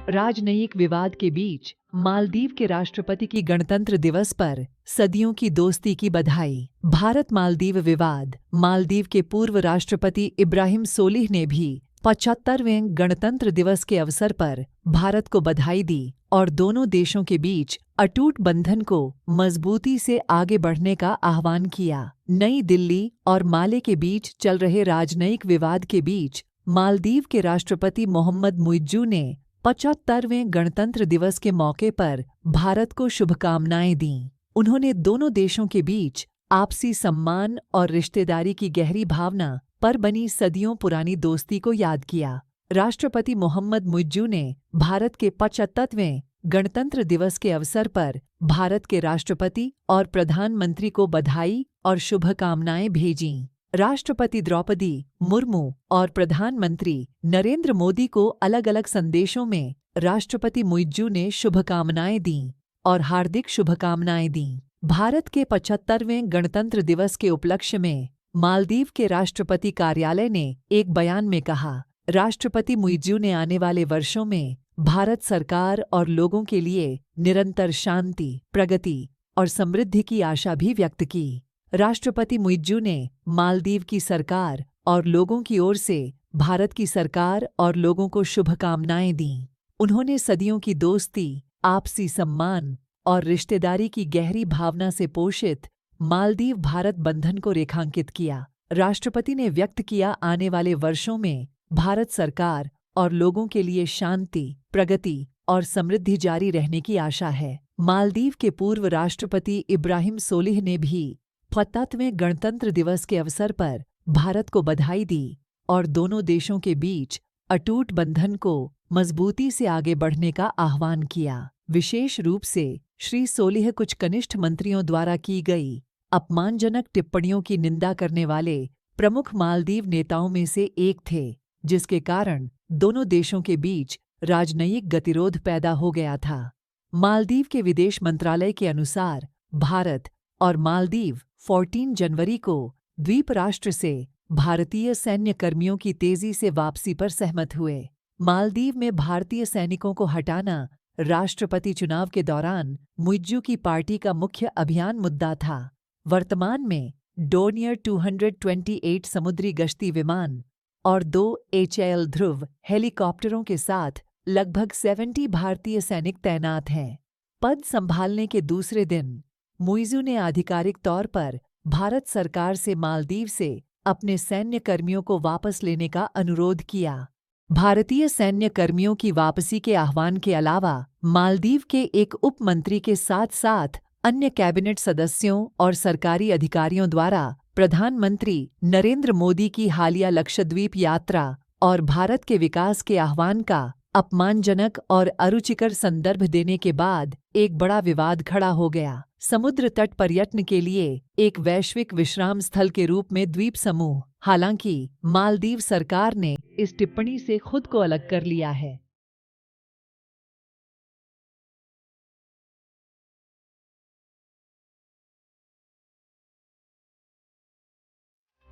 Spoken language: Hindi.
राजनयिक विवाद के बीच मालदीव के राष्ट्रपति की गणतंत्र दिवस पर सदियों की दोस्ती की बधाई। भारत मालदीव विवाद। मालदीव के पूर्व राष्ट्रपति इब्राहिम सोलिह ने भी 75वें गणतंत्र दिवस के अवसर पर भारत को बधाई दी और दोनों देशों के बीच अटूट बंधन को मजबूती से आगे बढ़ने का आह्वान किया। नई दिल्ली और माले के बीच चल रहे राजनयिक विवाद के बीच मालदीव के राष्ट्रपति मोहम्मद मुइज्जू ने 75वें गणतंत्र दिवस के मौके पर भारत को शुभकामनाएं दीं। उन्होंने दोनों देशों के बीच आपसी सम्मान और रिश्तेदारी की गहरी भावना पर बनी सदियों पुरानी दोस्ती को याद किया। राष्ट्रपति मोहम्मद मुइज्जू ने भारत के 75वें गणतंत्र दिवस के अवसर पर भारत के राष्ट्रपति और प्रधानमंत्री को बधाई और शुभकामनाएं भेजीं। राष्ट्रपति द्रौपदी मुर्मू और प्रधानमंत्री नरेंद्र मोदी को अलग अलग संदेशों में राष्ट्रपति मुइज्जू ने शुभकामनाएं दीं और हार्दिक शुभकामनाएं दीं। भारत के 75वें गणतंत्र दिवस के उपलक्ष्य में मालदीव के राष्ट्रपति कार्यालय ने एक बयान में कहा, राष्ट्रपति मुइज्जू ने आने वाले वर्षों में भारत सरकार और लोगों के लिए निरंतर शांति, प्रगति और समृद्धि की आशा भी व्यक्त की। राष्ट्रपति मुइज्जू ने मालदीव की सरकार और लोगों की ओर से भारत की सरकार और लोगों को शुभकामनाएं दीं। उन्होंने सदियों की दोस्ती, आपसी सम्मान और रिश्तेदारी की गहरी भावना से पोषित मालदीव भारत बंधन को रेखांकित किया। राष्ट्रपति ने व्यक्त किया, आने वाले वर्षों में भारत सरकार और लोगों के लिए शांति, प्रगति और समृद्धि जारी रहने की आशा है। मालदीव के पूर्व राष्ट्रपति इब्राहिम सोलिह ने भी 75वें गणतंत्र दिवस के अवसर पर भारत को बधाई दी और दोनों देशों के बीच अटूट बंधन को मजबूती से आगे बढ़ने का आह्वान किया। विशेष रूप से श्री सोलिह कुछ कनिष्ठ मंत्रियों द्वारा की गई अपमानजनक टिप्पणियों की निंदा करने वाले प्रमुख मालदीव नेताओं में से एक थे, जिसके कारण दोनों देशों के बीच राजनयिक गतिरोध पैदा हो गया था। मालदीव के विदेश मंत्रालय के अनुसार भारत और मालदीव 14 जनवरी को द्वीप राष्ट्र से भारतीय सैन्य कर्मियों की तेजी से वापसी पर सहमत हुए। मालदीव में भारतीय सैनिकों को हटाना राष्ट्रपति चुनाव के दौरान मुइज्जू की पार्टी का मुख्य अभियान मुद्दा था। वर्तमान में डोर्नियर 228 समुद्री गश्ती विमान और 2 HAL ध्रुव हेलीकॉप्टरों के साथ लगभग 70 भारतीय सैनिक तैनात हैं। पद संभालने के दूसरे दिन मुइज्जू ने आधिकारिक तौर पर भारत सरकार से मालदीव से अपने सैन्य कर्मियों को वापस लेने का अनुरोध किया। भारतीय सैन्य कर्मियों की वापसी के आह्वान के अलावा मालदीव के एक उप मंत्री के साथ साथ अन्य कैबिनेट सदस्यों और सरकारी अधिकारियों द्वारा प्रधानमंत्री नरेंद्र मोदी की हालिया लक्षद्वीप यात्रा और भारत के विकास के आह्वान का अपमानजनक और अरुचिकर संदर्भ देने के बाद एक बड़ा विवाद खड़ा हो गया। समुद्र तट पर्यटन के लिए एक वैश्विक विश्राम स्थल के रूप में द्वीप समूह। हालांकि मालदीव सरकार ने इस टिप्पणी से खुद को अलग कर लिया है।